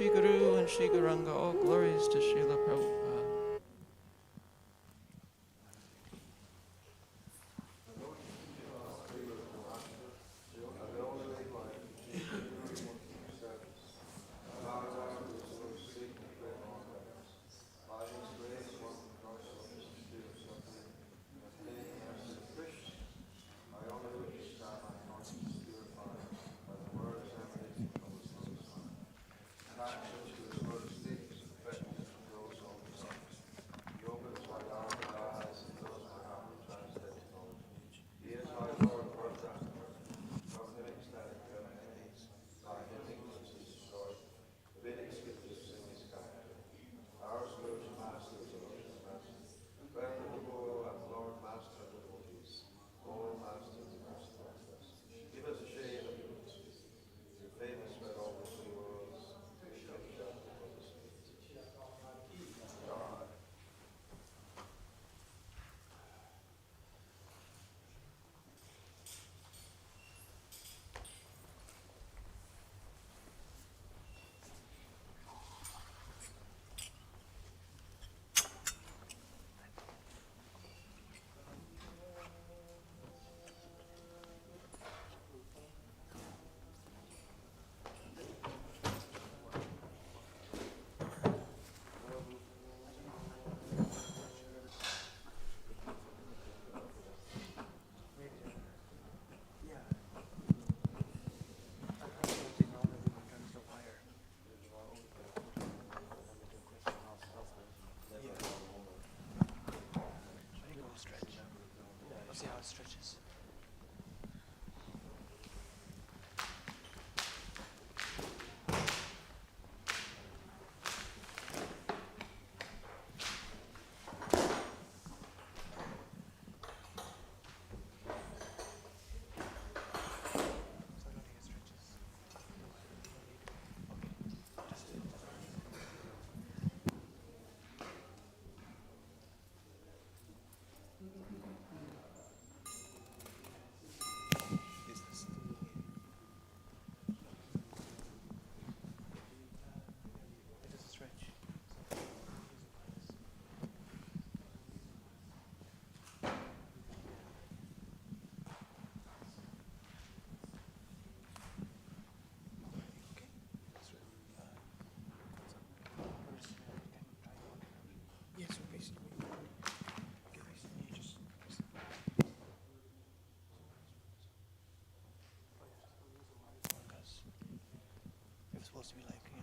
Shri Guru and Shri Gauranga. All glories to Srila Prabhupada. Supposed to be like, real.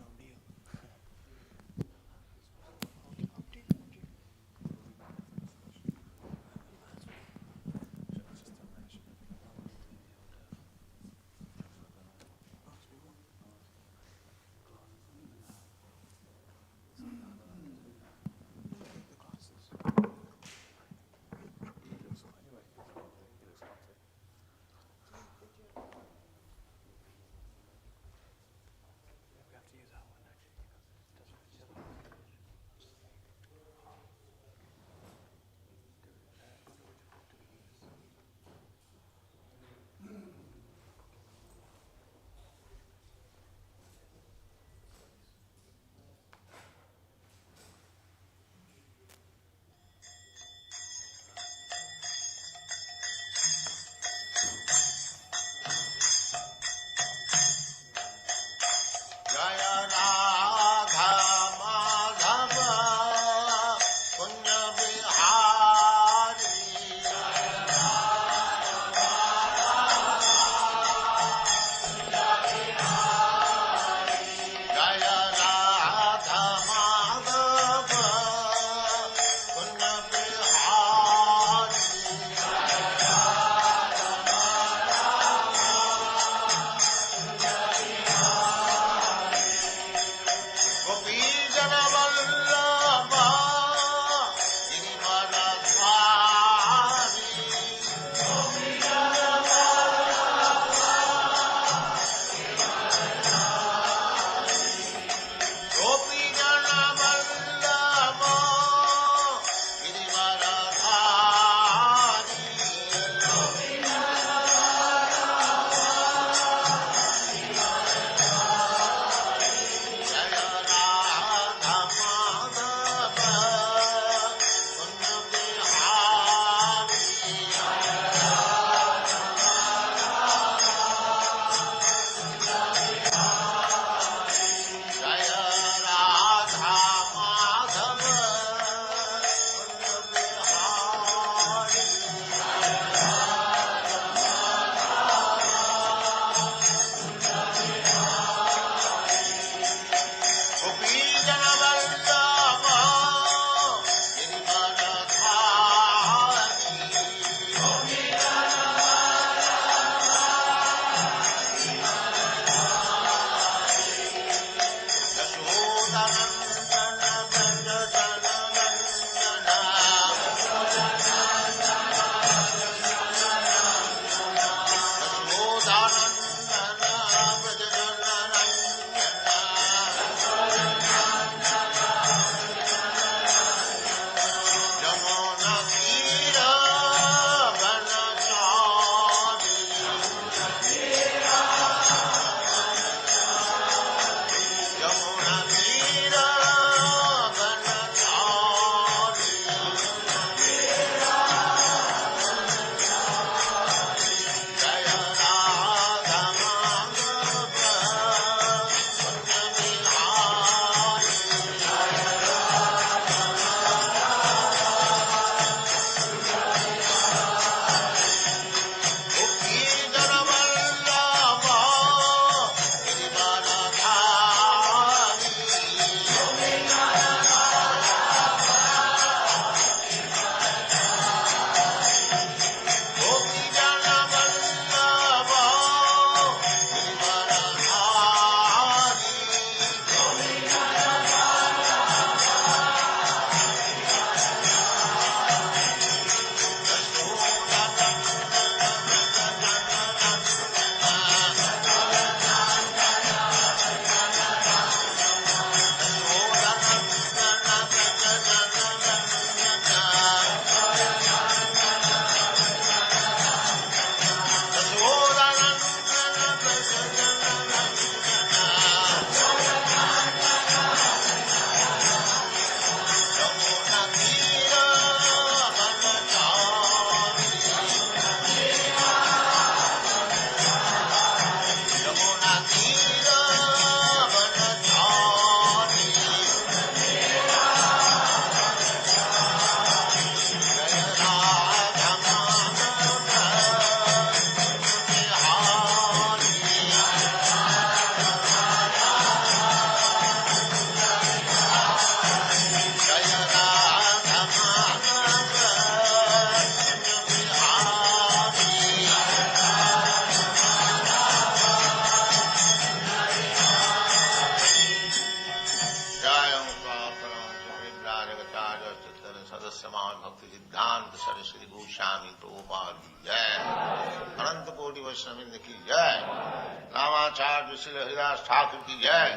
सदस्य मां भक्ति सिद्धांत सरस्वती भूषामी प्रभुपाद की जय, अनंत कोटि वैष्णववृंद की जय, रामाचार्य श्री हरिदास ठाकुर की जय।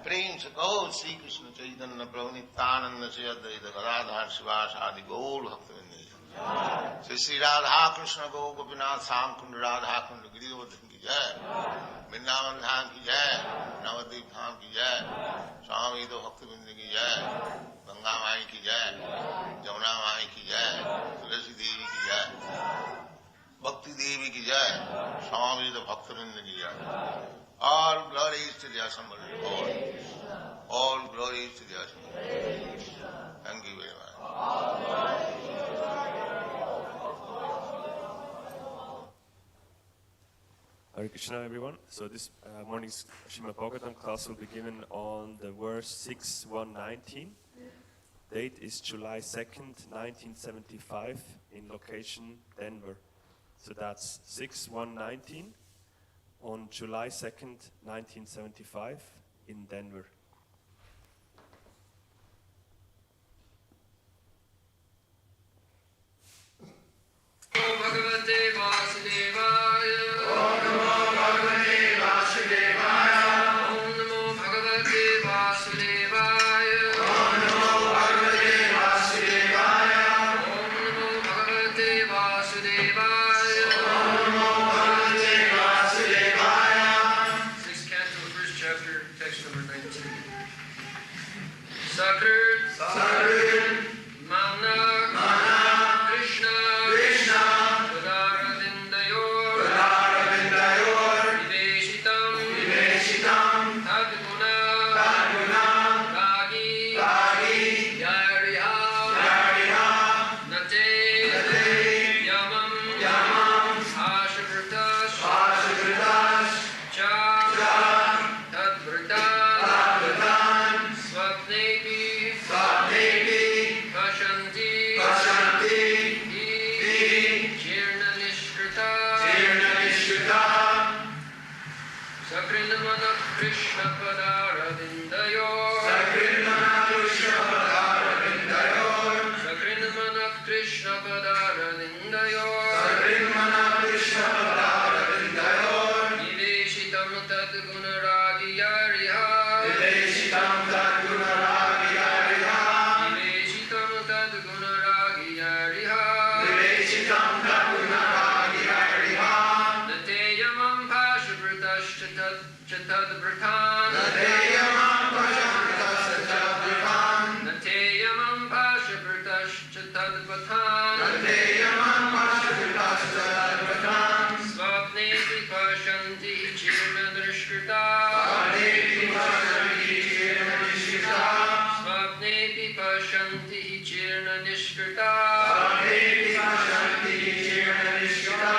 प्रेम से कहो श्री कृष्ण चैतन्य प्रभु नित्यानंद से अद्वैत गदाधर शिवास आदि गौर भक्तवृंद की जय। श्री श्री राधा कृष्ण गौ गोपीनाथ श्याम कुंड राधा कुंड गिरिवर्धन की जय, वृंदावन धाम की जय, नवद्वीप धाम की जय, स्वामी तो भक्तवृंद की जय, गंगा माई की जय, जमुना माई की जय, तुलसी देवी की जय, भक्ति देवी की जय, स्वामी तो भक्तवृंद की जय। All glories to the Assembly Lord. All glories to the Assembly. Thank you very much. Hare Krishna, everyone. So this morning's Srimad Bhagavatam class will be given on the verse 6.1.19. Date is July 2nd, 1975, in location Denver. So that's 6.1.19 on July 2nd, 1975, in Denver. Bhagavate Vasudevaya. Om Namo Bhagavate Vasudevaya. Om Namo Bhagavate Vasudevaya. Om Namo Bhagavate Vasudevaya. Om Namo Bhagavate Vasudevaya. Om Namo Bhagavate Vasudevaya. Sixth canto, first chapter, text number 19. Sakrit, Sakrit, Mana, Mana, Krishna, Krishna, Vadaravindayor, Vadaravindayor, Viveshitam, Viveshitam, Tadguna, Tadguna, Ragi, Ragi, Yariha, Yariha, Nate, Nate, Yamam, Yamam, Ashavrtas, Vasukritas, Cha, Cha, Tadvrtan, Tadvratan, Swapnepi, Svadevi, Pashanti, Pashanti, Hi, Hi, Jirna Nishkrita, Jirna Nishkrita, Sakrinamana Krishna Padaravindayor, Sakrinamana Krishna Padaravindayor, Sakrinamana Krishna Padaravindayor, Sakrinamana Krishna Padaravindayor, Niveshitam Tadgunaragi Yariha, Viveshitam Tadgunaragi Yariha, Niveshitam Tadgunaragi Yariha, Viveshitam Tadgunaragi Yariha, Nateyamam Pashavrtash Chatadvrtan, Nateyamam Pashavrtas Chatadvrtan, Nateyamam Pashavrtash Chatadvrtan, Nateyamam Pashavrtas Chatadvrtan, Swapnepi Pashanti Chirna Nishkrita, Svadevi Pashanti Jirna Nishkrita, Swapnepi Pashanti Chirna Nishkrita, Svadevi Pashanti Jirna Nishkrita,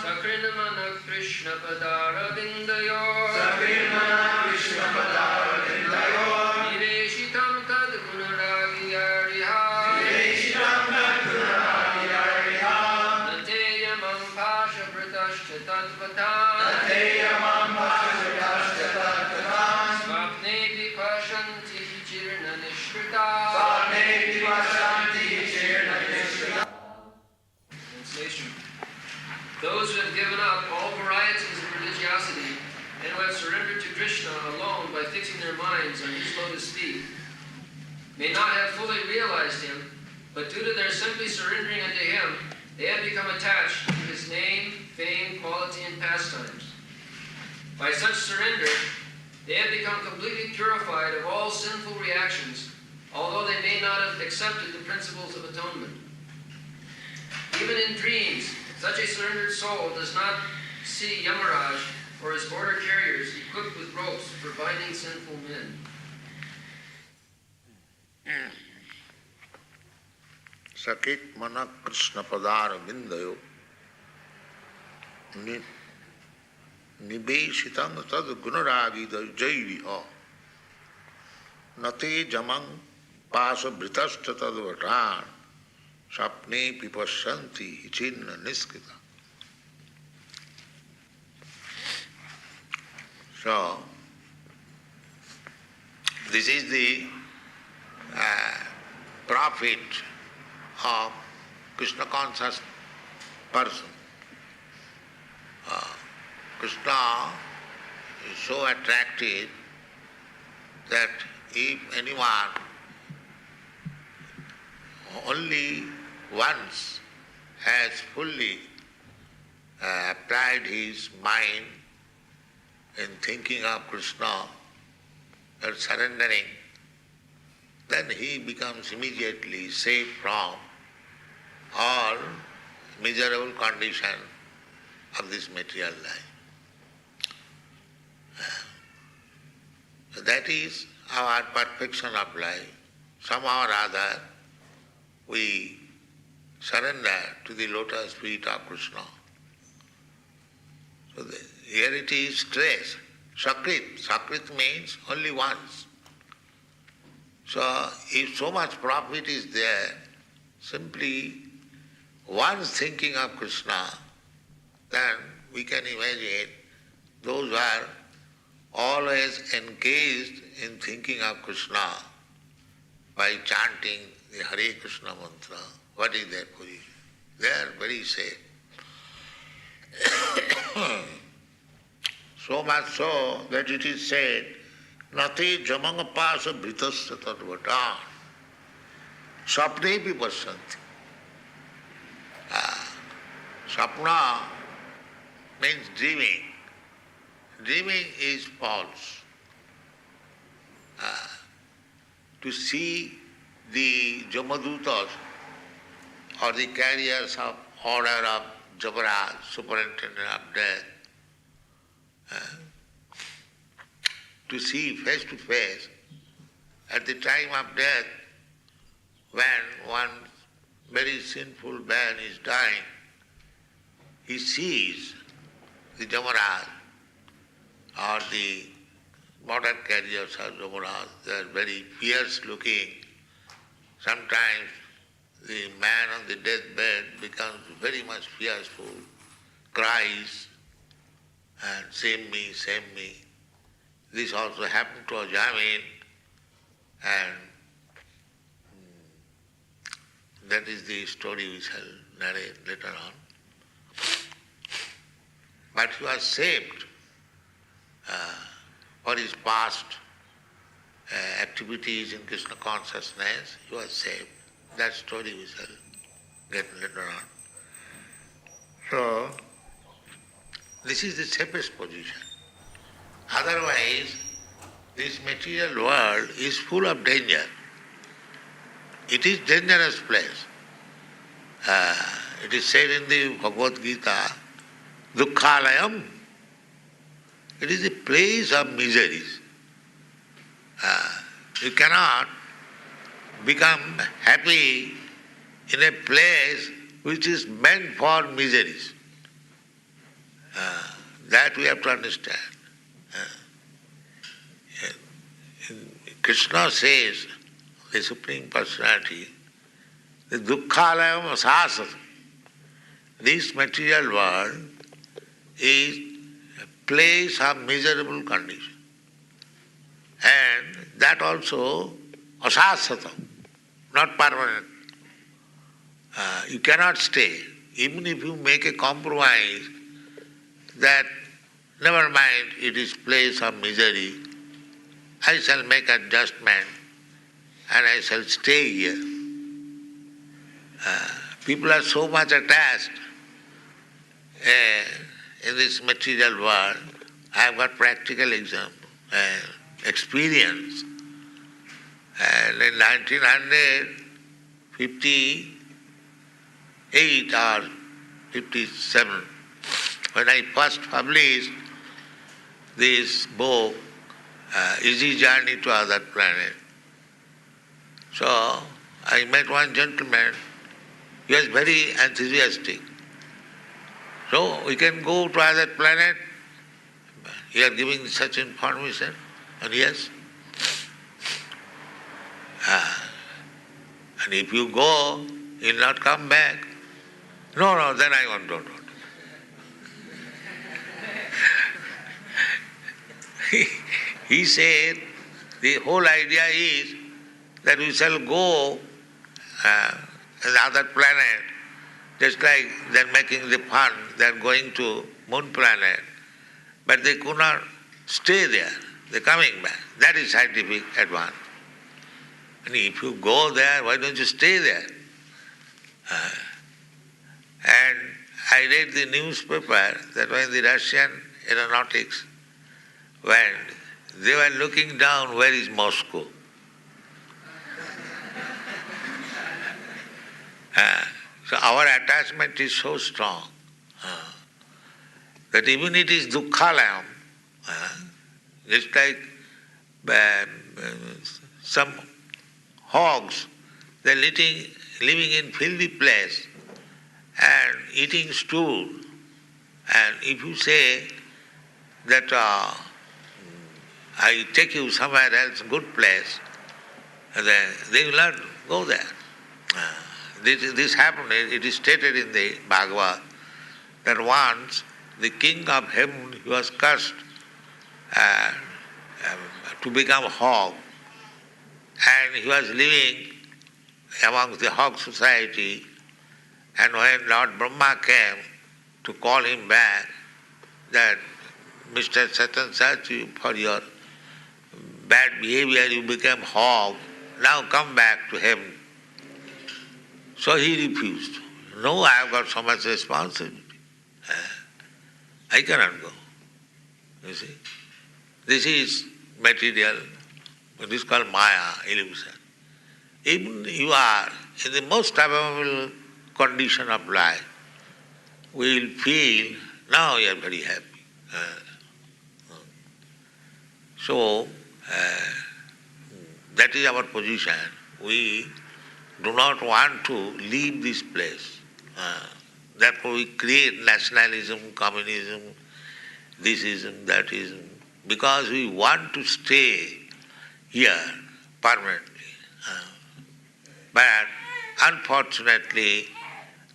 Sakrinamana Krishna Padaravindayor, Sakrinamana Krishna Padaravindayor, Niveshitam Tadgunaragi Yariha, Viveshitam Tadgunaragi Yariha, Nateyamam Pashavrtash Chatadvrtan, Nateyamam Pashavrtas Chatadvrtan, Swapnepi Pashanti Chirna Nishkrita. Svadevi Pashanti Jirna Nishkrita. Translation. Those who have given up all varieties of religiosity and who have surrendered to Krishna alone by fixing their minds on his lotus feet may not have fully realized him, but due to their simply surrendering unto him, they have become attached to his name, fame, quality, and pastimes. By such surrender, they have become completely purified of all sinful reactions, although they may not have accepted the principles of atonement. Even in dreams, such a surrendered soul does not see Yamaraj or his border carriers equipped with ropes for binding sinful men. Sakit Mana Krishna Padaravindayo Nibeshitam Tad Gunaragi Jairiha Nate Jamang Pasa Britashta Tadvatan Sapne Pipashanti Chinna Niskita. So, this is the profit of Krishna conscious person. Krishna is so attractive that if anyone only once has fully applied his mind in thinking of Krishna and surrendering, then he becomes immediately safe from all miserable condition of this material life. That is our perfection of life. Somehow or other we surrender to the lotus feet of Krishna. So here it is stressed. Sakrit. Sakrit means only once. So if so much profit is there, simply once thinking of Krishna, then we can imagine those who are always engaged in thinking of Krishna by chanting the Hare Krishna mantra. What is their position? They are very safe. So much so that it is said, Nati jamangapasa bhitasya tadvatan sapnepi pasyanti. Sapna means dreaming. Dreaming is false. To see the Jamadutas or the carriers of order of Jabaraj, superintendent of death, to see face to face at the time of death when one very sinful man is dying, he sees the Jamaraj or the motor carriers of Jamaraj. They are very fierce looking. Sometimes the man on the deathbed becomes very much fearful, cries and save me, save me. This also happened to Jamin, and that is the story we shall narrate later on. But he was saved for his past activities in Krishna consciousness. He was saved. That story we shall get later on. So, this is the safest position. Otherwise, this material world is full of danger. It is dangerous place. It is said in the Bhagavad Gita, Dukkhalayam. It is a place of miseries. You cannot become happy in a place which is meant for miseries. That we have to understand. Krishna says, the Supreme Personality, the dukkhalayam asasat. This material world is a place of miserable condition. And that also asasatam, not permanent. You cannot stay. Even if you make a compromise that, never mind, it is place of misery, I shall make adjustment and I shall stay here. People are so much attached in this material world. I have got practical example, experience. And in 1958 or 57, when I first published this book, Easy Journey to Other Planet. So I met one gentleman, he was very enthusiastic. So we can go to other planet, you are giving such information, and yes. And if you go, you will not come back. No, then I won't do. He said, the whole idea is that we shall go the other planet, just like they're making the fun, they're going to moon planet, but they could not stay there. They're coming back. That is scientific advance. And if you go there, why don't you stay there? And I read the newspaper that when the Russian aeronautics went, they were looking down, where is Moscow? So our attachment is so strong that even it is dukkhalayam, just like some hogs, they're living in filthy place and eating stool. And if you say that I take you somewhere else, good place, then they will not go there. This happened, it is stated in the Bhagavad that once the king of heaven, he was cursed to become hog, and he was living amongst the hog society, and when Lord Brahma came to call him back, that Mr. Satan such, for your bad behavior you became hog, now come back to heaven. So he refused. No, I have got so much responsibility. I cannot go. You see? This is material, it is called Maya, illusion. Even you are in the most abnormal condition of life, we will feel, now you are very happy. So, that is our position. We do not want to leave this place. Therefore we create nationalism, communism, thisism, thatism, because we want to stay here permanently. But unfortunately,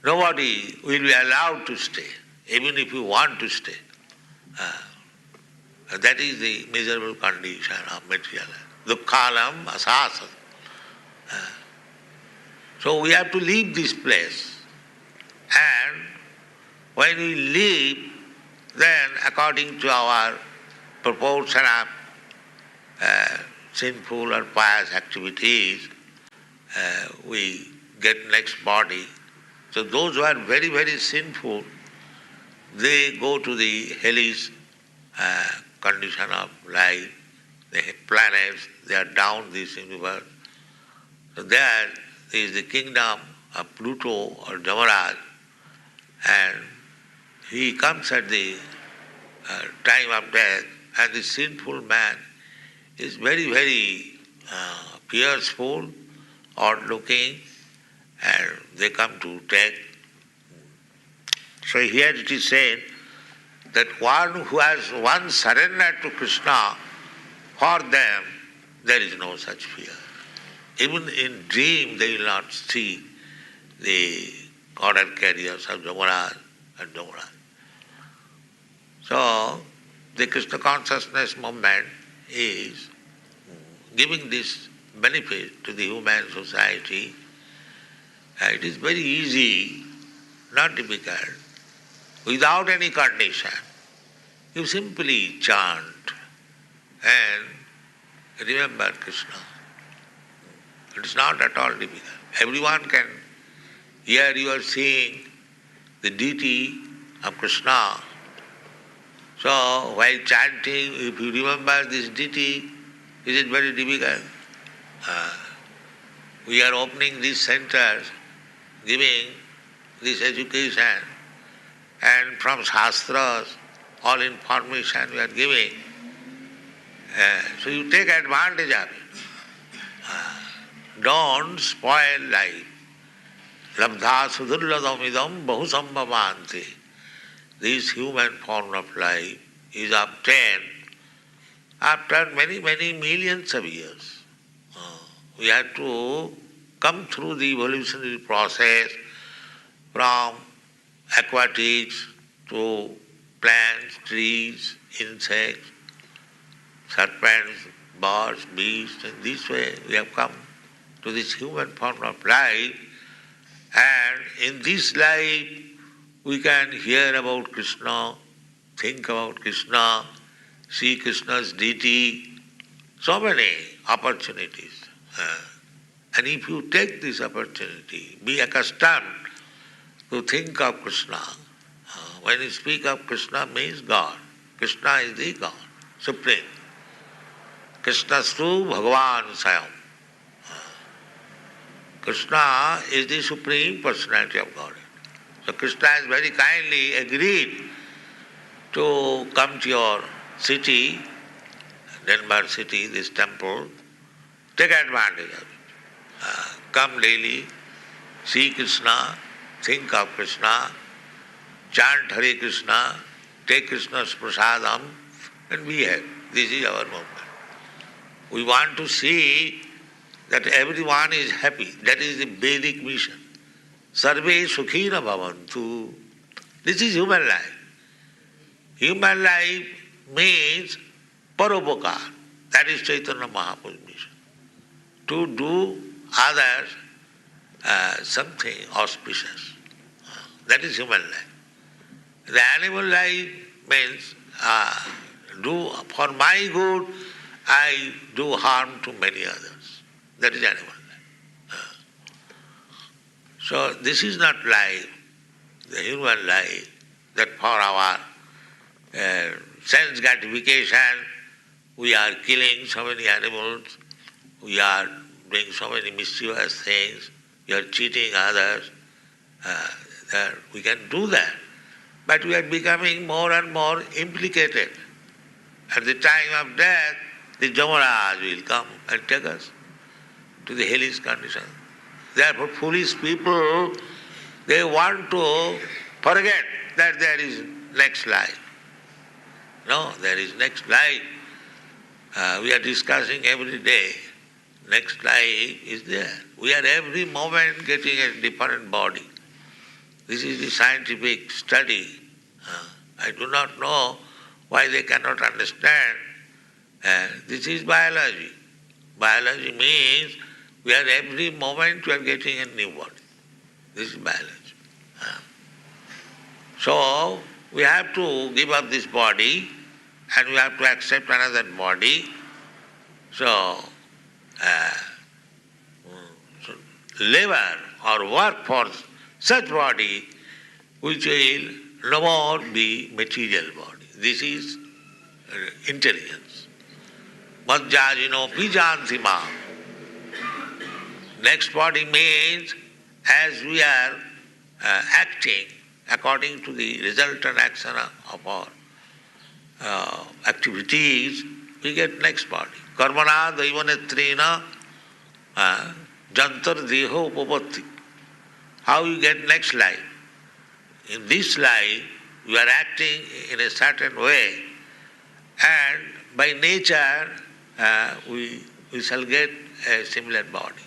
nobody will be allowed to stay, even if you want to stay. That is the miserable condition of material life. Dukkhalam asasam. So we have to leave this place. And when we leave, then according to our proportion of sinful or pious activities, we get next body. So those who are very, very sinful, they go to the hellish condition of life. They have planets, they are down this universe. So there is the kingdom of Pluto or Jamaraj, and he comes at the time of death, and the sinful man is very, very fearful, odd-looking, and they come to take. So here it is said that one who has once surrendered to Krishna, for them there is no such fear. Even in dream they will not see the order carriers of Jamaraj and Jamaraj. So the Krishna consciousness movement is giving this benefit to the human society. It is very easy, not difficult. Without any condition, you simply chant and remember Krishna. It is not at all difficult. Everyone can hear you are seeing the deity of Krishna. So while chanting, if you remember this deity, is it very difficult? We are opening these centers, giving this education, and from Shastras, all information we are giving. So you take advantage of it. Don't spoil life. Labdha sudurladamidam bahusambhavanti. This human form of life is obtained after many, many millions of years. We have to come through the evolutionary process from aquatics to plants, trees, insects, serpents, birds, beasts, and this way we have come to this human form of life, and in this life we can hear about Krishna, think about Krishna, see Krishna's deity, so many opportunities. And if you take this opportunity, be accustomed to think of Krishna. When you speak of Krishna, means God. Krishna is the God, Supreme. Krishnastu Bhagavan Sayam. Krishna is the Supreme Personality of God. So Krishna has very kindly agreed to come to your city, Denver city, this temple. Take advantage of it. Come daily, see Krishna, think of Krishna, chant Hare Krishna, take Krishna's prasadam, and be happy. This is our movement. We want to see that everyone is happy. That is the Vedic mission. Sarve sukhina bhavantu. This is human life. Human life means parupakar. That is Chaitanya Mahaprabhu's mission. To do others something auspicious. That is human life. The animal life means do for my good, I do harm to many others. That is animal life. So this is not life, the human life, that for our sense gratification we are killing so many animals, we are doing so many mischievous things, we are cheating others. We can do that. But we are becoming more and more implicated. At the time of death, the Jamaraj will come and take us to the hellish condition. Therefore, foolish people, they want to forget that there is next life. No, there is next life. We are discussing every day. Next life is there. We are every moment getting a different body. This is the scientific study. I do not know why they cannot understand. This is biology. Biology means we are every moment we are getting a new body. This is biology. So we have to give up this body and we have to accept another body. So labor or work for such body which will no more be material body. This is intelligence. Madhyajino pijanti ma. Next body means as we are acting according to the resultant action of our activities, we get next body. Karmana daivanetrena jantar deho upapatti. How you get next life? In this life, you are acting in a certain way, and by nature, we shall get a similar body.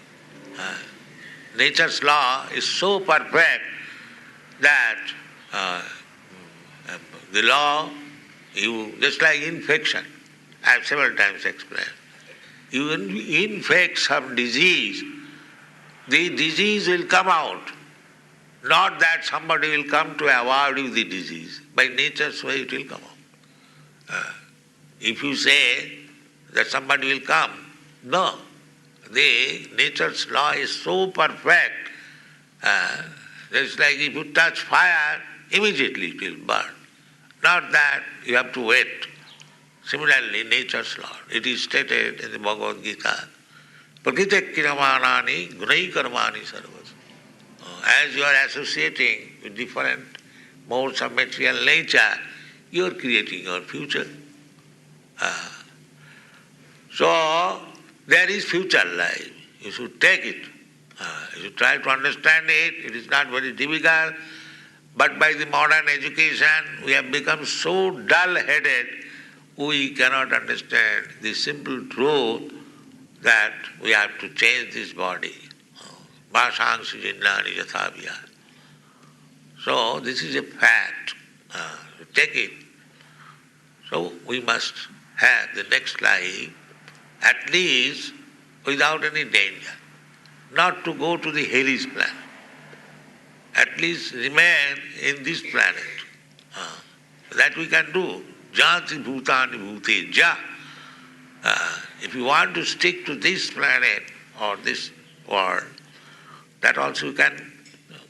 Nature's law is so perfect that the law, just like infection, I have several times explained, you infect some disease, the disease will come out. Not that somebody will come to avoid you the disease. By nature's way it will come out. If you say that somebody will come, no. The nature's law is so perfect. It's like if you touch fire, immediately it will burn. Not that you have to wait. Similarly, nature's law. It is stated in the Bhagavad Gita, Prakriti kiramanani gunai karmani sarvas. As you are associating with different modes of material nature, you are creating your future. So, there is future life. You should take it. You should try to understand it. It is not very difficult. But by the modern education, we have become so dull-headed, we cannot understand the simple truth that we have to change this body. Bhasangsi jinnani yathavya. So this is a fact. Take it. So we must have the next life at least without any danger. not to go to the hellish planet. At least remain in this planet. That we can do. Janti bhutani bhuteja. If you want to stick to this planet or this world, that also you can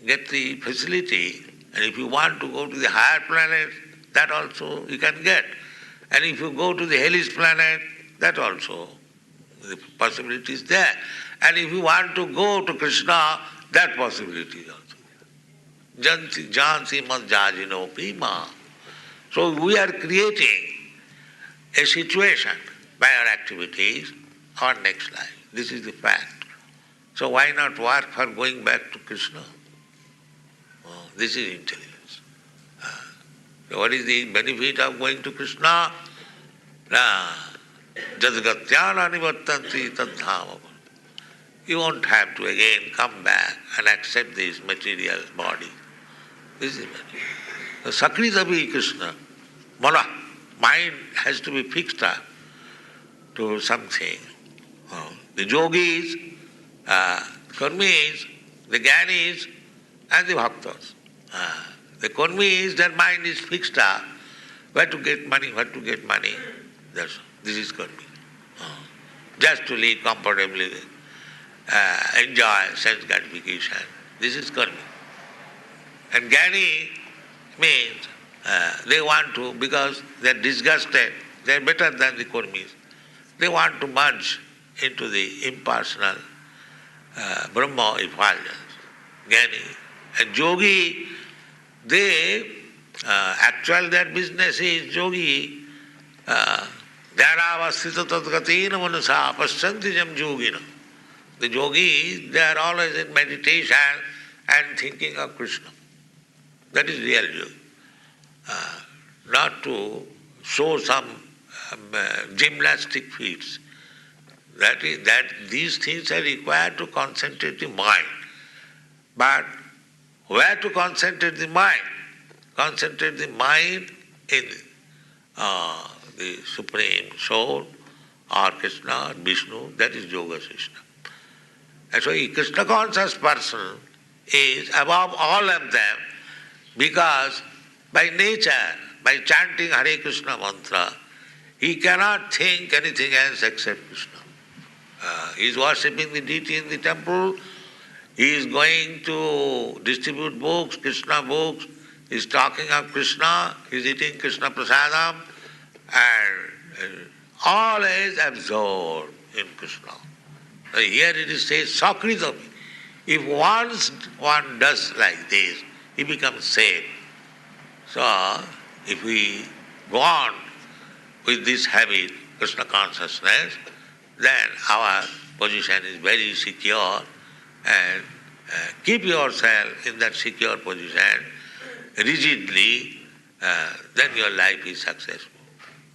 get the facility. And if you want to go to the higher planet, that also you can get. And if you go to the hellish planet, that also, the possibility is there. And if you want to go to Krishna, that possibility is also there. Jansi madjajino pima. So we are creating a situation by our activities, our next life. This is the fact. So why not work for going back to Krishna? This is intelligence. What is the benefit of going to Krishna? Jadagatyana nivattanti tadhama. You won't have to again come back and accept this material body. This is it. Sakritavi Krishna. Mana, mind has to be fixed up to something. The yogis, karmis, the jnanis, and the bhaktas. The karmis, their mind is fixed up. Where to get money, this is karmi. Just to live comfortably, enjoy sense gratification. This is karmi. And jnani means they want to, because they are disgusted, they are better than the karmis. They want to merge into the impersonal Brahma effulgence. Jnani and yogi, they actually their business is yogi. Dhyānāvasthita tadgatīna manasa paṣyanti jam yogina. The yogis, they are always in meditation and thinking of Krishna. That is real yoga. Not to show some gymnastic feats. That these things are required to concentrate the mind. But where to concentrate the mind? Concentrate the mind in the Supreme Soul or Krishna or Vishnu, that is yoga system. And so a Krishna conscious person is above all of them because by nature, by chanting Hare Krishna mantra, he cannot think anything else except Krishna. He is worshipping the deity in the temple, he is going to distribute books, Krishna books, he is talking of Krishna, he is eating Krishna prasadam, and always absorbed in Krishna. Here it is said, Sakritami. If once one does like this, he becomes safe. So, if we go on with this habit, Krishna consciousness, then our position is very secure, and keep yourself in that secure position rigidly, then your life is successful.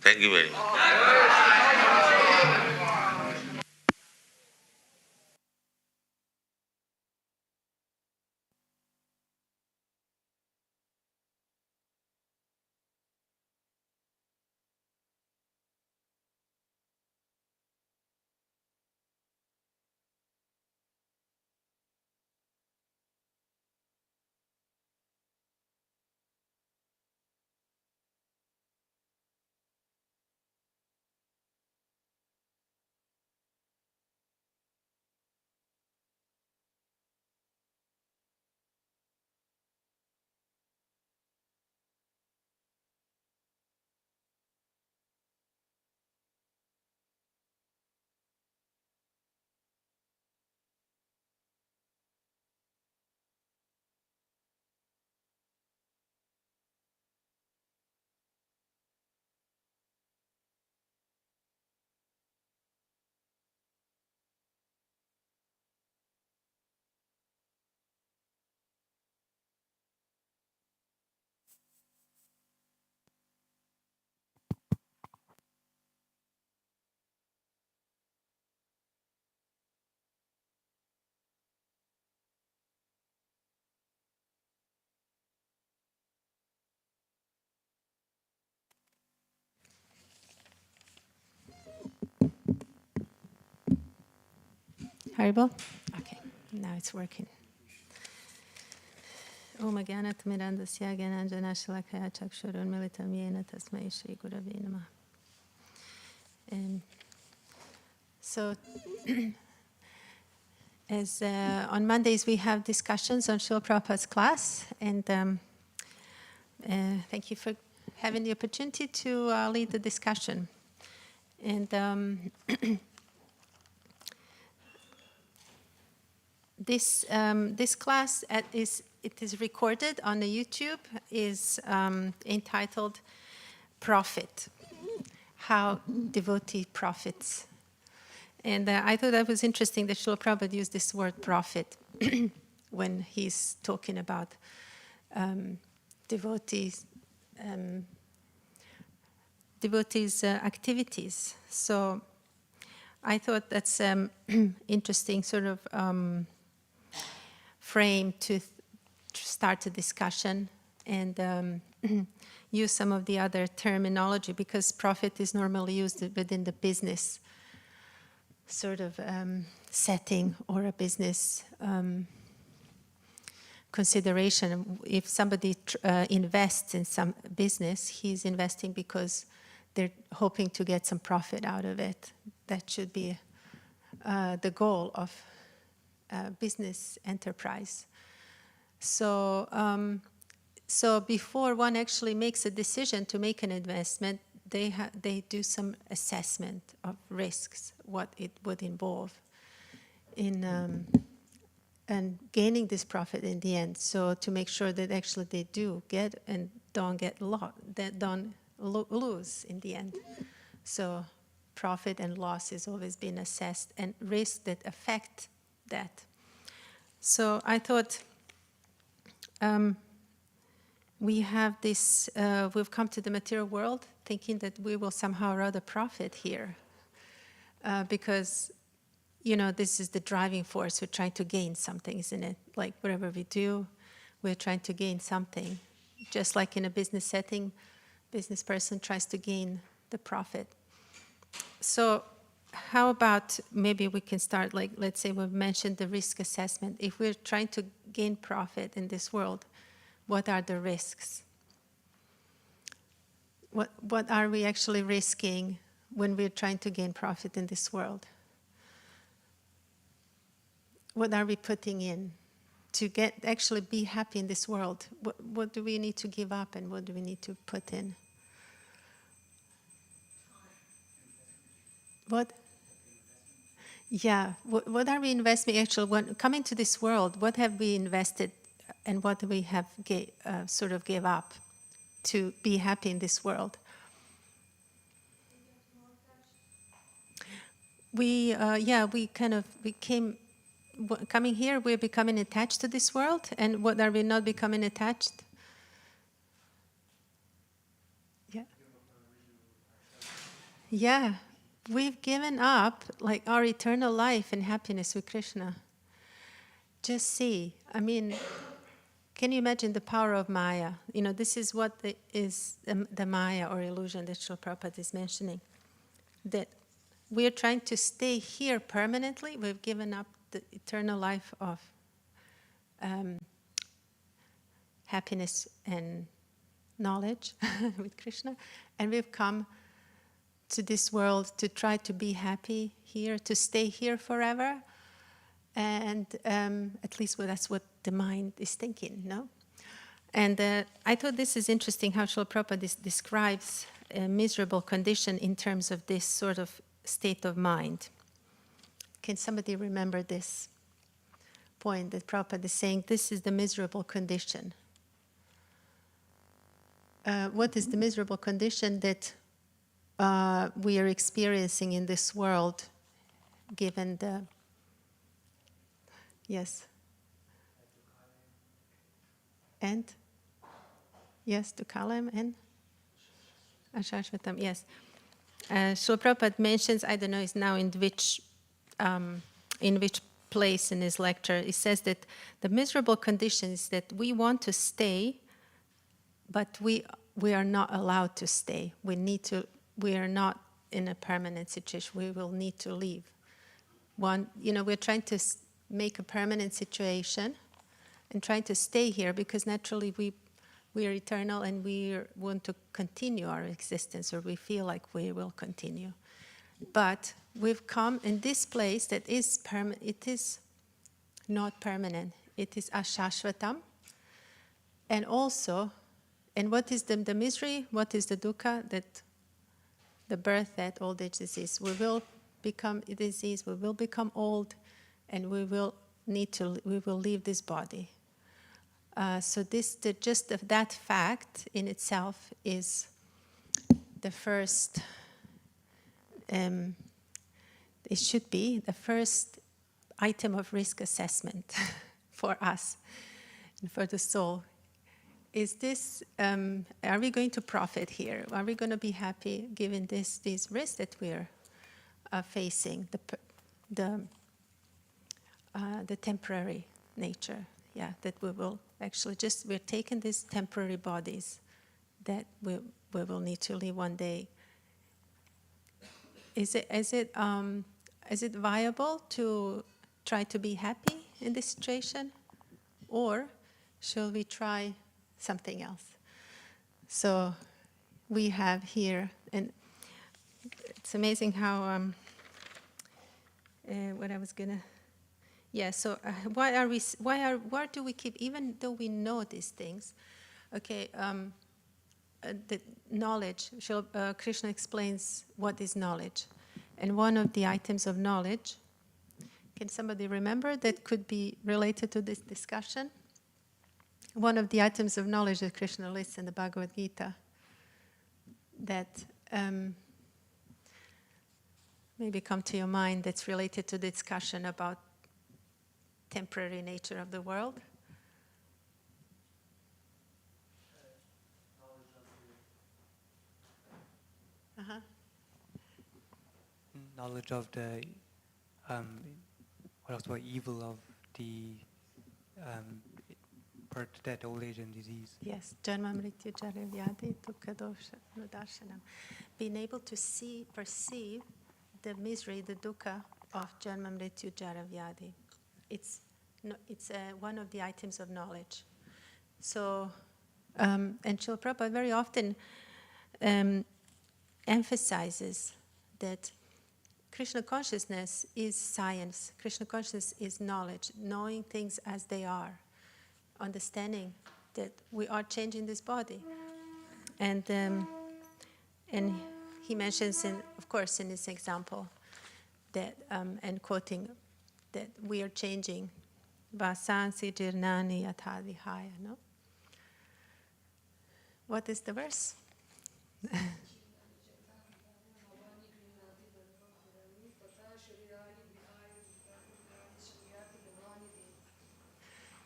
Thank you very much. Haribol? Okay. Now it's working. Om Gyanatmirandasya Gyananjanashalakaya Chakshurunmilitam Yena Tasmai Shri Gurave Namah. So, as on Mondays we have discussions on Srila Prabhupada's class, and thank you for having the opportunity to lead the discussion. And this class is recorded on the YouTube, is entitled "Profit: How Devotee Profits." And I thought that was interesting that Srila Prabhupada used this word "profit" when he's talking about devotees' activities. So I thought that's interesting sort of frame to start a discussion and use some of the other terminology, because profit is normally used within the business sort of setting or a business consideration. If somebody invests in some business, he's investing because they're hoping to get some profit out of it. That should be the goal of business enterprise. So, so before one actually makes a decision to make an investment, they do some assessment of risks, what it would involve in and gaining this profit in the end. So to make sure that actually they do get and don't get lose in the end. So profit and loss has always been assessed, and risks that affect that. So I thought we have this, we've come to the material world thinking that we will somehow or other profit here. Because, you know, this is the driving force. We're trying to gain something, isn't it? Like whatever we do, we're trying to gain something. Just like in a business setting, business person tries to gain the profit. So how about maybe we can start, like, let's say we've mentioned the risk assessment. If we're trying to gain profit in this world, what are the risks? What are we actually risking when we're trying to gain profit in this world? What are we putting in to actually be happy in this world? What do we need to give up, and what do we need to put in? What? Yeah, what are we investing actually? When coming to this world, what have we invested and what do we have sort of gave up to be happy in this world? We became, coming here, we're becoming attached to this world, and what are we not becoming attached? Yeah. Yeah, we've given up like our eternal life and happiness with Krishna. Just see, I mean, can you imagine the power of Maya? You know, this is what is the Maya or illusion that Srila Prabhupada is mentioning. That we are trying to stay here permanently. We've given up the eternal life of happiness and knowledge with Krishna. And we've come to this world to try to be happy here, to stay here forever. And at least that's what the mind is thinking, no? And I thought this is interesting how Srila Prabhupada describes a miserable condition in terms of this sort of state of mind. Can somebody remember this point that Prabhupada is saying, this is the miserable condition? What is the miserable condition that we are experiencing in this world, given the... Yes? And? Yes, Dukalam and? Ashashvatam, yes. So Prabhupada mentions, I don't know, is now in which place in his lecture, he says that the miserable condition is that we want to stay, but we are not allowed to stay. We are not in a permanent situation. We will need to leave. We're trying to make a permanent situation and trying to stay here, because naturally we are eternal and we want to continue our existence, or we feel like we will continue. But we've come in this place that is it is not permanent. It is ashashvatam. And also, and what is the misery? What is the dukkha? That the birth, death, old age, disease. We will become a disease, we will become old, and we will leave this body. So that fact in itself is the first, it should be the first item of risk assessment for us and for the soul. Is this, are we going to profit here? Are we going to be happy given these risks that we're facing, the temporary nature? Yeah, that we will actually we're taking these temporary bodies that we will need to leave one day. Is it viable to try to be happy in this situation, or shall we try something else? So we have here, and it's amazing how what I was gonna. Yeah. So why do we keep, even though we know these things? Okay. The knowledge. Krishna explains what is knowledge, and one of the items of knowledge. Can somebody remember that could be related to this discussion? One of the items of knowledge that Krishna lists in the Bhagavad Gita that maybe come to your mind, that's related to the discussion about temporary nature of the world. Uh-huh. Knowledge of the what else about evil of the birth, death, old age, and disease. Yes, Janma Mrityu Jara Vyadhi Dukkha Dosha Nudarshanam. Being able to perceive the misery, the dukkha of Janma Mrityu Jara Vyadhi. It's one of the items of knowledge. So, and Srila Prabhupada very often emphasizes that Krishna consciousness is science. Krishna consciousness is knowledge, knowing things as they are, understanding that we are changing this body. And he mentions, of course, in this example, that and quoting that we are changing. Vasansi jirnani yatadihaya, no? What is the verse?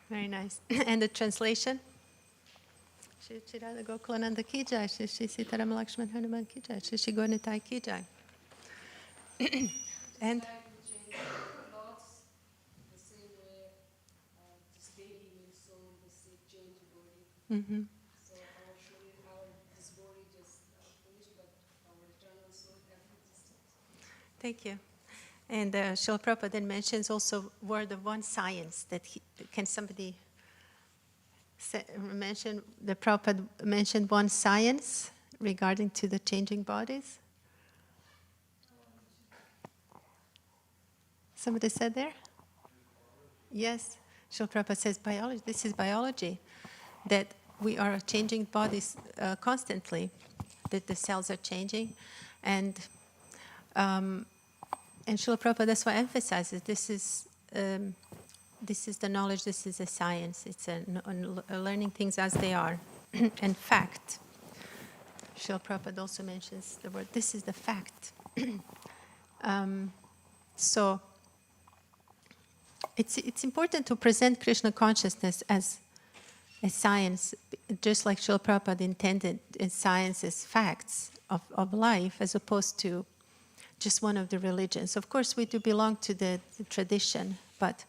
Very nice. And the translation? Shri Shri Radha Gokulananda ki jai, Shri Shri Sitaram Lakshman Hanuman ki jai, Shri Shri Gaurnitai ki jai. And mm-hmm. So this body just finished, but our eternal soul has existence. Thank you. And Srila Prabhupada then mentions also word of one science that can somebody mention, the Prabhupada mentioned one science regarding to the changing bodies? Somebody said there? Yes. Srila Prabhupada says biology. This is biology. That we are changing bodies constantly, that the cells are changing. And Srila Prabhupada that's why emphasizes this is the knowledge, this is a science. It's a learning things as they are. And fact. Srila Prabhupada also mentions the word, this is the fact. So it's important to present Krishna consciousness as a science, just like Srila Prabhupada intended science as facts of life, as opposed to just one of the religions. Of course, we do belong to the tradition, but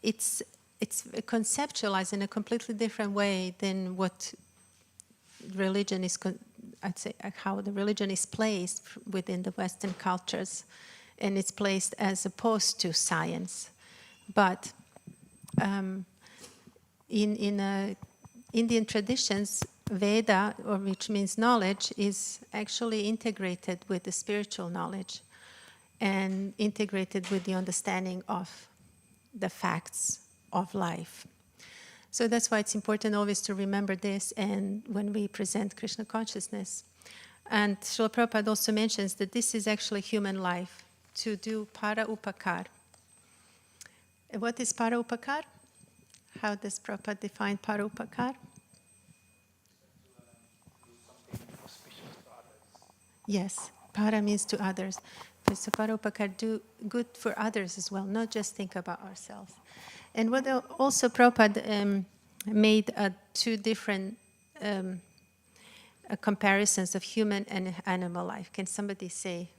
it's conceptualized in a completely different way than what religion is. I'd say how the religion is placed within the Western cultures, and it's placed as opposed to science. But in Indian traditions, Veda, or which means knowledge, is actually integrated with the spiritual knowledge and integrated with the understanding of the facts of life. So that's why it's important always to remember this, and when we present Krishna consciousness. And Srila Prabhupada also mentions that this is actually human life, to do para upakar. What is para upakar? How does Prabhupada define para upakar? Yes, para means to others. So para upakar, do good for others as well, not just think about ourselves. And what also Prabhupada made two different comparisons of human and animal life. Can somebody say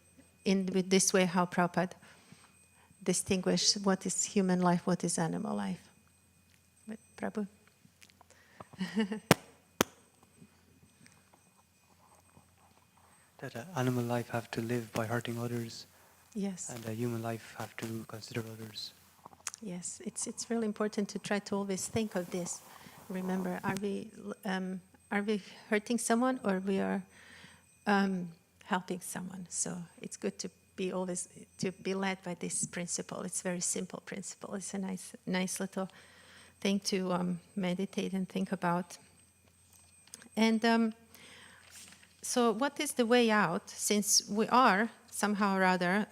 with this way how Prabhupada distinguish what is human life, what is animal life? With Prabhu? That animal life have to live by hurting others, Yes. and a human life have to consider others. Yes, it's really important to try to always think of this. Remember, are we hurting someone, or we are helping someone? So it's good to be always to be led by this principle. It's a very simple principle. It's a nice little thing to meditate and think about. And so, what is the way out? Since we are somehow or other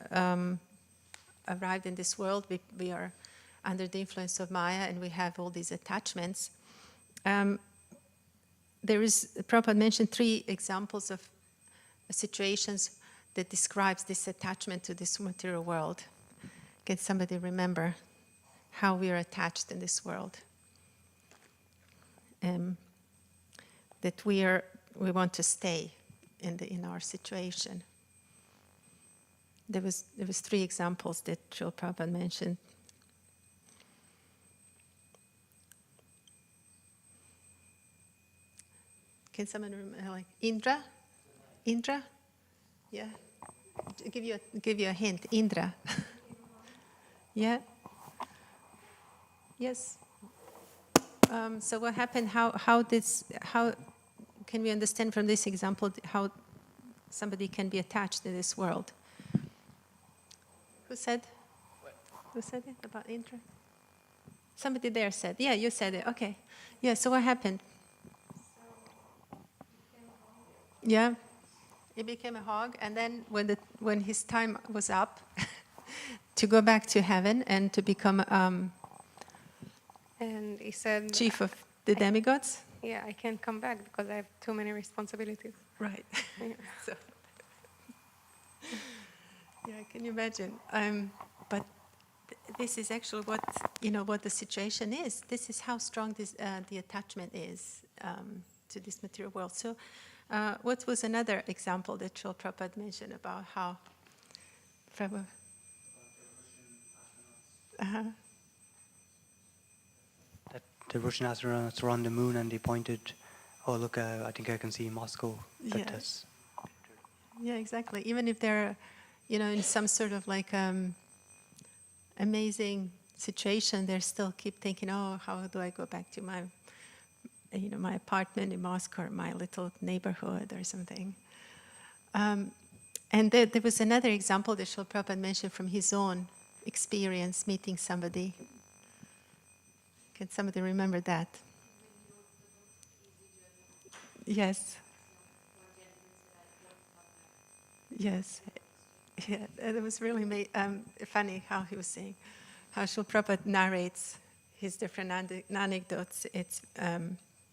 arrived in this world, we are under the influence of Maya, and we have all these attachments. Prabhupada mentioned 3 examples of situations that describes this attachment to this material world. Can somebody remember how we are attached in this world? That we want to stay in our situation. There was 3 examples that Srila Prabhupada mentioned. Can someone remember, like Indra? Indra? Yeah. Give you a hint. Indra. Yeah. Yes. So what happened? How can we understand from this example how somebody can be attached to this world? Who said? Who said it about Indra? Somebody there said. Yeah, you said it. Okay. Yeah. So what happened? Yeah. He became a hog, and then when his time was up to go back to heaven and to become And he said, chief of the demigods. yeah, I can't come back because I have too many responsibilities. Right. Yeah. So, yeah, can you imagine? But this is actually what the situation is. This is how strong the attachment is to this material world. So, what was another example that Srila Prabhupada mentioned about how Prabhupada? That the Russian astronauts were on the moon and they pointed, oh look, I think I can see Moscow. Yes. Yeah, exactly. Even if they're, in some sort of like amazing situation, they still keep thinking, oh, how do I go back to my apartment in Moscow or my little neighborhood or something. And there was another example that Srila Prabhupada mentioned from his own experience meeting somebody. Can somebody remember that? Yes. Yes. Yeah, it was really funny how he was saying, how Srila Prabhupada narrates his different anecdotes. It's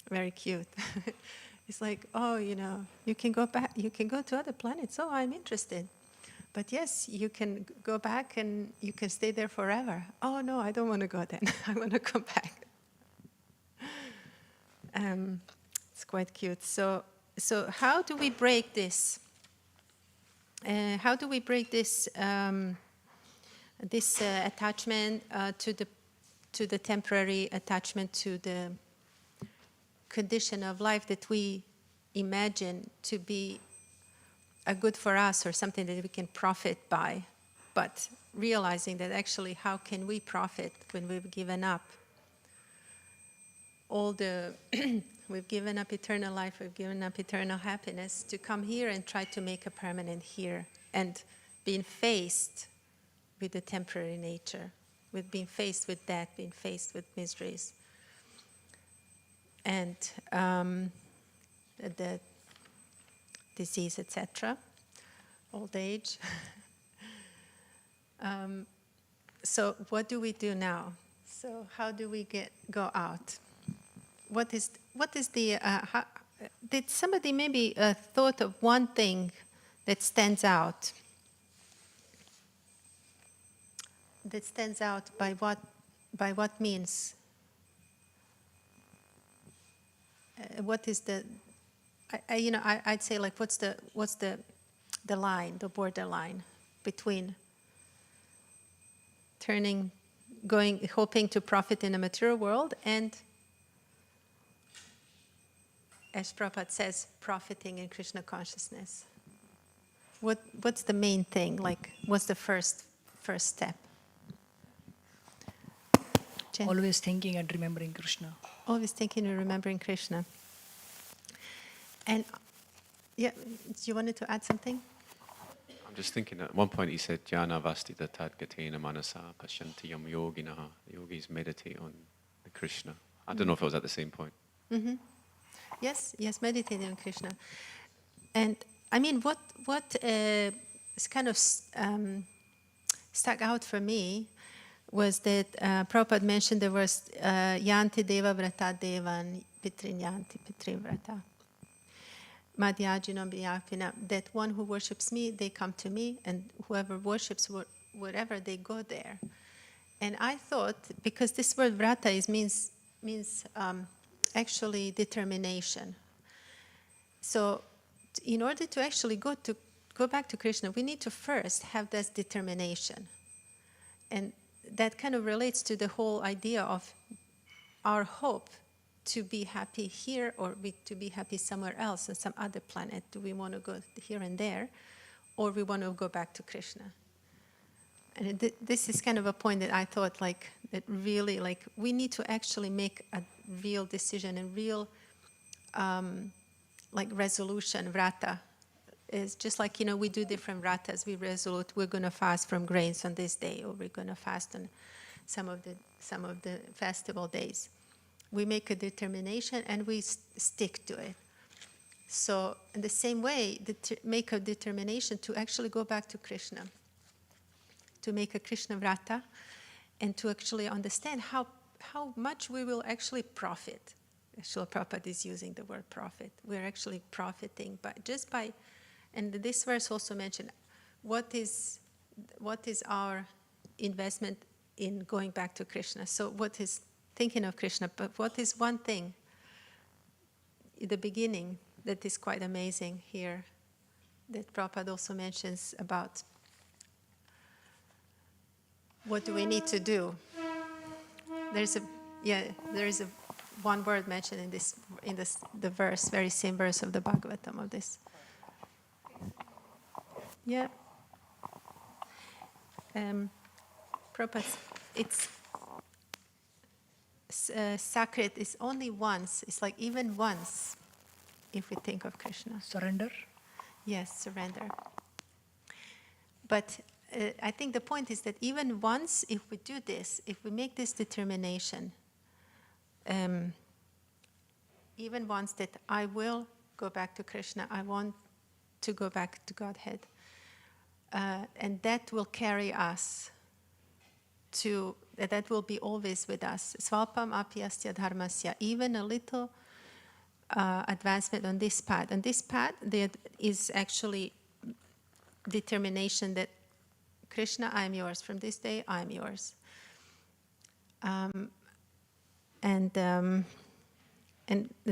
very cute. It's like, oh, you can go back, you can go to other planets. Oh, I'm interested. But yes, you can go back and you can stay there forever. Oh, no, I don't want to go then. I want to come back. It's quite cute. So how do we break this? How do we break this attachment to the temporary attachment to the condition of life that we imagine to be a good for us or something that we can profit by? but realizing that actually how can we profit when we've given up all the, we've given up eternal life, we've given up eternal happiness to come here and try to make a permanent here, and being faced with the temporary nature, with being faced with death, being faced with miseries, and the disease, etc., old age. So what do we do now? So how do we go out? What is the, did somebody maybe thought of one thing that stands out? That stands out by what means? What is the, I'd say like what's the line, the borderline between hoping to profit in a material world and, as Prabhupada says, profiting in Krishna consciousness? What's the main thing? Like, what's the first step? Jen? Always thinking and remembering Krishna. Always thinking and remembering Krishna. And yeah, you wanted to add something? I'm just thinking at one point he said, Jnana vastita tadgatena manasa pashyanti yam yoginaha. The yogis meditate on the Krishna. I don't know if it was at the same point. Mm-hmm. Yes, meditating on Krishna. And I mean, what is kind of stuck out for me was that Prabhupada mentioned the verse Yanti Deva Vrata Devan Pitrin Yanti Pitrin Vrata. Madhyajinam Biyapina, that one who worships me, they come to me, and whoever worships wherever, they go there. And I thought, because this word vrata means actually determination. So in order to actually go back to Krishna, we need to first have this determination. And that kind of relates to the whole idea of our hope to be happy here or to be happy somewhere else on some other planet. Do we want to go here and there, or we want to go back to Krishna? And this is kind of a point that I thought that really we need to actually make a real decision and real resolution. Vrata is just like, we do different vratas. We resolute we're going to fast from grains on this day, or we're going to fast on some of the festival days. We make a determination and we stick to it. So in the same way, make a determination to actually go back to Krishna, to make a Krishna vrata, and to actually understand how much we will actually profit. Srila Prabhupada is using the word profit. We're actually profiting and this verse also mentioned, what is our investment in going back to Krishna? So what is thinking of Krishna, but what is one thing in the beginning that is quite amazing here, that Prabhupada also mentions about what do we need to do? There is a one word mentioned in the verse, very same verse of the Bhagavatam of this. Yeah. Prabhupada, it's sacred is only once. It's like even once, if we think of Krishna. Surrender? Yes, surrender. But I think the point is that even once, if we do this, if we make this determination, even once that I will go back to Krishna, I want to go back to Godhead, and that will carry us to, that will be always with us. Svalpam apyasya dharmasya, even a little advancement on this path. And this path, there is actually determination that Krishna, I am yours. From this day, I am yours. And the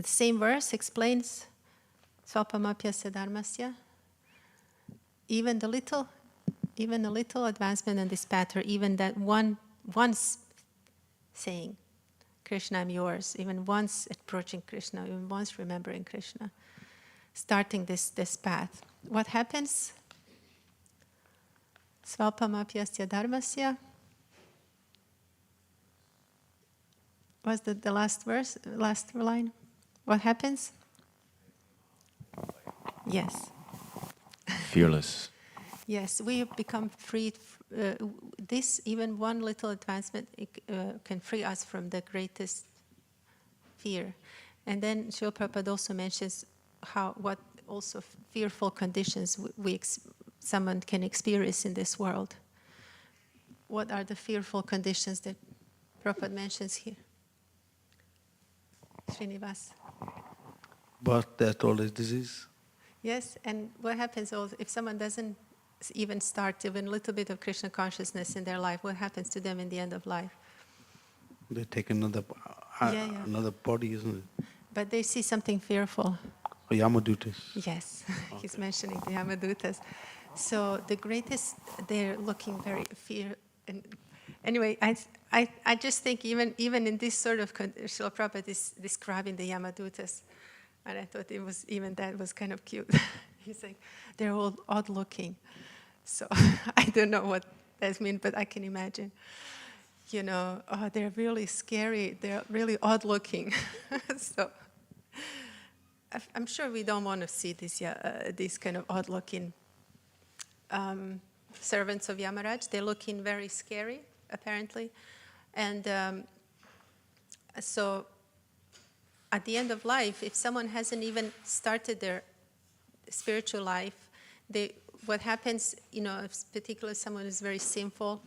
same verse explains Svalpam apyasya dharmasya. Even a little advancement on this path, or even that once saying, Krishna, I'm yours, even once approaching Krishna, even once remembering Krishna, starting this path. What happens? Svalpamapyasya dharmasya. Was that the last verse, last line? What happens? Yes. Fearless. Yes, we become freed. This, even one little advancement, can free us from the greatest fear. And then Srila Prabhupada also mentions what also fearful conditions someone can experience in this world. What are the fearful conditions that Prabhupada mentions here? Srinivas. Birth, death, old age, disease. Yes, and what happens also if someone doesn't even start even a little bit of Krishna consciousness in their life, what happens to them in the end of life? They take another body, isn't it? But they see something fearful. Yamadutas. Yes, he's mentioning the Yamadutas. So the greatest, they're looking very fear. And anyway, I just think even in this sort of, Srila Prabhupada is describing the Yamadutas. And I thought that was kind of cute. He's saying, they're all odd looking. So I don't know what that means, but I can imagine. They're really scary. They're really odd looking. So I'm sure we don't want to see these kind of odd looking servants of Yamaraj. They're looking very scary, apparently. And so at the end of life, if someone hasn't even started their spiritual life, what happens, if particularly someone is very sinful,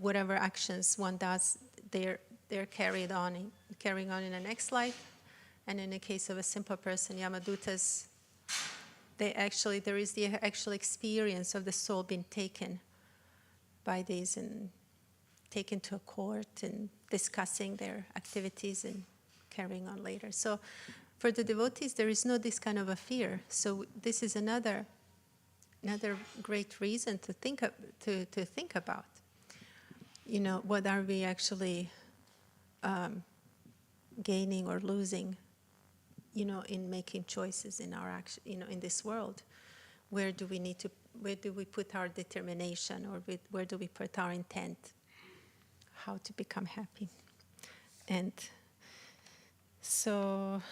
whatever actions one does, they're carrying on in the next life. And in the case of a simple person, Yamadutas, there is the actual experience of the soul being taken by these and taken to a court and discussing their activities and carrying on later. So for the devotees, there is no this kind of a fear. So this is another great reason to think about. What are we actually gaining or losing, in making choices in our action, in this world? Where do we put our determination, or where do we put our intent? How to become happy. And so,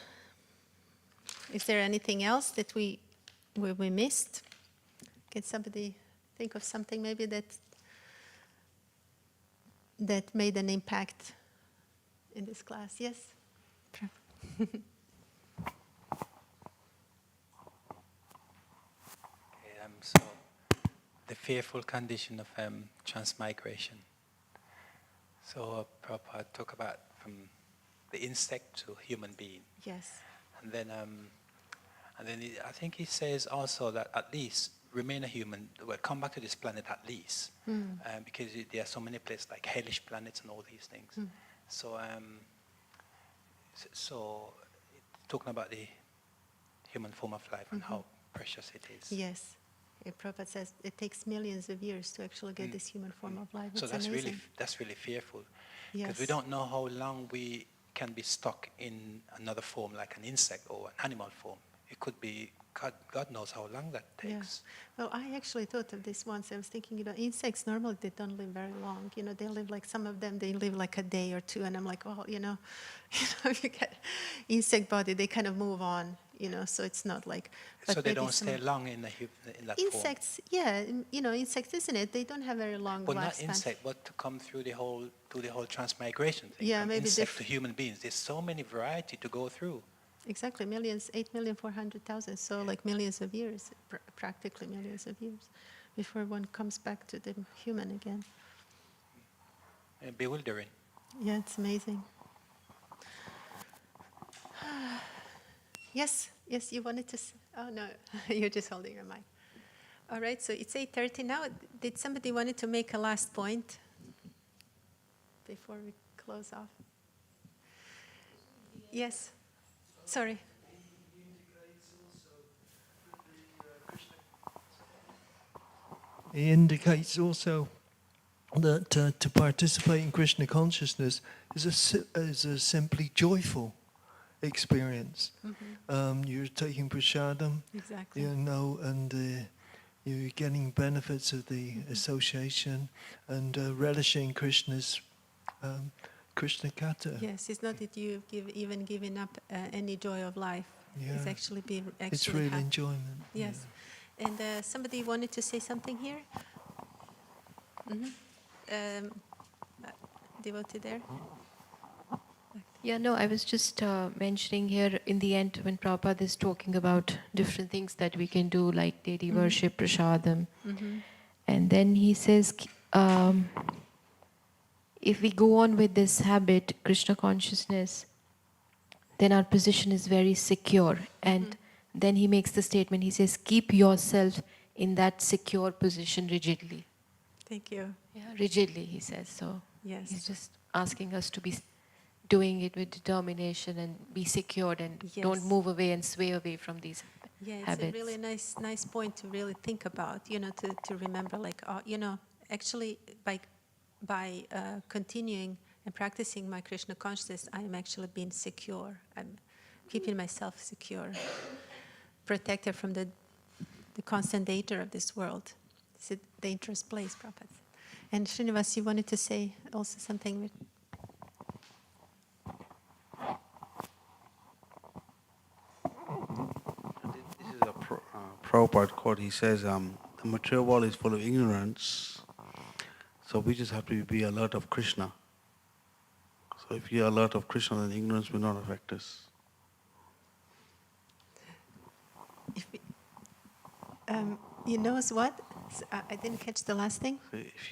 is there anything else that we missed? Can somebody think of something maybe that made an impact in this class? Yes? So, the fearful condition of transmigration. So Prabhupada talked about from the insect to human being. Yes. And then I think he says also that at least remain a human, come back to this planet at least, because there are so many places like hellish planets and all these things. So talking about the human form of life and how precious it is. Yes. Prabhupada says it takes millions of years to actually get this human form of life. So it's amazing. that's really fearful, because Yes. we don't know how long we can be stuck in another form, like an insect or an animal form. It could be, God knows how long that takes. Yeah. Well, I actually thought of this once. I was thinking, insects normally they don't live very long. They live like some of them. They live like a day or two, and I'm like, well, you get insect body, they kind of move on. So it's not like. So they don't stay long in that insects, form. Yeah, insects, isn't it? They don't have very long But lifespan. not insect, but to come through the whole transmigration thing. Yeah, from maybe insect to human beings. There's so many variety to go through. Exactly, 8,400,000. So like millions of years, practically millions of years, before one comes back to the human again. Bewildering. Yeah, it's amazing. Yes, you wanted to. Oh no, you're just holding your mic. All right, so it's 8:30 now. Did somebody wanted to make a last point before we close off? Yes. Sorry. It indicates also that to participate in Krishna consciousness is a simply joyful experience. Mm-hmm. You're taking prasadam, Exactly. and you're getting benefits of the association and relishing Krishna's Krishna Kata. Yes, it's not that you've even given up any joy of life. Yeah. It's actually It's real happy. enjoyment. Yes. And somebody wanted to say something here? Devotee there? Yeah, no, I was just mentioning here in the end when Prabhupada is talking about different things that we can do, like deity worship, prasadam. And then he says, if we go on with this habit, Krishna consciousness, then our position is very secure. And then he makes the statement, he says, keep yourself in that secure position rigidly. Thank you. Yeah, rigidly, he says. So Yes. he's just asking us to be doing it with determination and be secured and don't move away and sway away from these habits. It's a really nice point to really think about, to remember, like, actually by continuing and practicing my Krishna consciousness, I am actually being secure. I'm keeping myself secure, protected from the constant danger of this world. It's a dangerous place, Prabhupada. And Srinivas, you wanted to say also something? This is a Prabhupada quote. He says, the material world is full of ignorance, so we just have to be alert of Krishna. So if you're alert of Krishna, then ignorance will not affect us. You know what? I didn't catch the last thing. If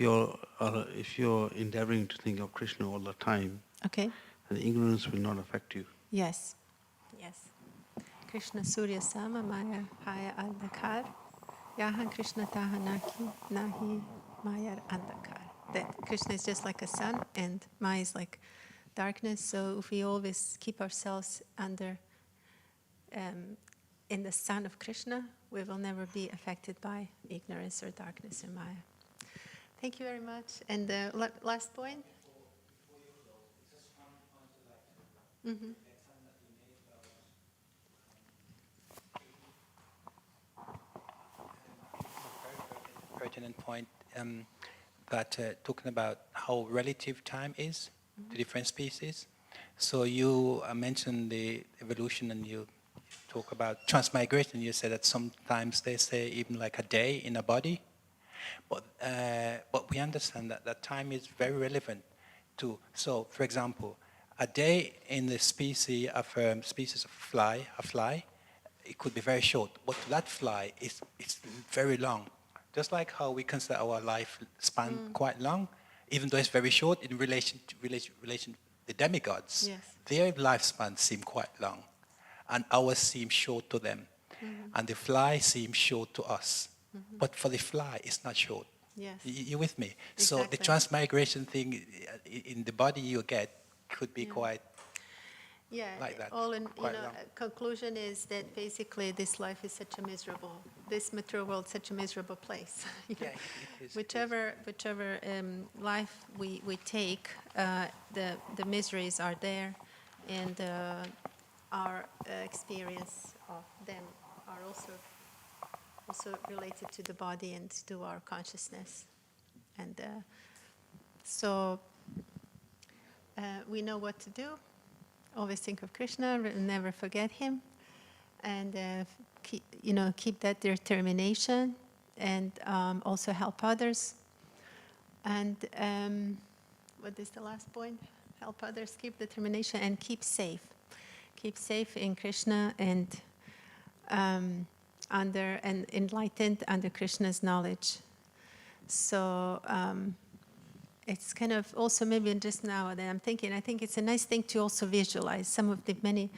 you're endeavoring to think of Krishna all the time, okay, then ignorance will not affect you. Yes. Krishna Surya Sama Maya Haya Andakar. Yahan Krishna Taha Nahi Maya Andakar. That Krishna is just like a sun and Maya is like darkness. So if we always keep ourselves under in the sun of Krishna, we will never be affected by ignorance or darkness in Maya. Thank you very much. And the last point? Mm-hmm. Pertinent point that talking about how relative time is to different species. So you mentioned the evolution and you talk about transmigration. You said that sometimes they say even like a day in a body. But we understand that time is very relevant to. So, for example, a day in the species of a fly, it could be very short. But that fly it's very long. Just like how we consider our lifespan quite long, even though it's very short in relation to the demigods, their lifespan seem quite long, and ours seem short to them, and the fly seems short to us. But for the fly, it's not short. Yes. You with me? Exactly. So the transmigration thing in the body you get could be quite like that. All in, quite long. conclusion is that basically this life is such a miserable, this material world, such a miserable place. It is. Whichever life we take, the miseries are there, and our experience of them are also related to the body and to our consciousness. And so we know what to do. Always think of Krishna, never forget him, and keep that determination, and also help others. And what is the last point? Help others, keep determination, and keep safe. Keep safe in Krishna and enlightened under Krishna's knowledge. So it's kind of also maybe just now that I'm thinking, I think it's a nice thing to also visualize some of the many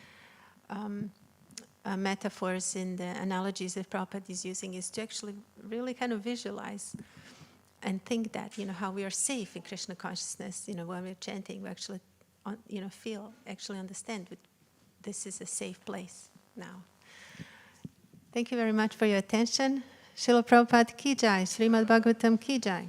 metaphors in the analogies that Prabhupada is using, is to actually really kind of visualize and think that, how we are safe in Krishna consciousness, when we're chanting, we actually, feel, actually understand that this is a safe place now. Thank you very much for your attention. Srila Prabhupada ki jai, Srimad Bhagavatam ki jai.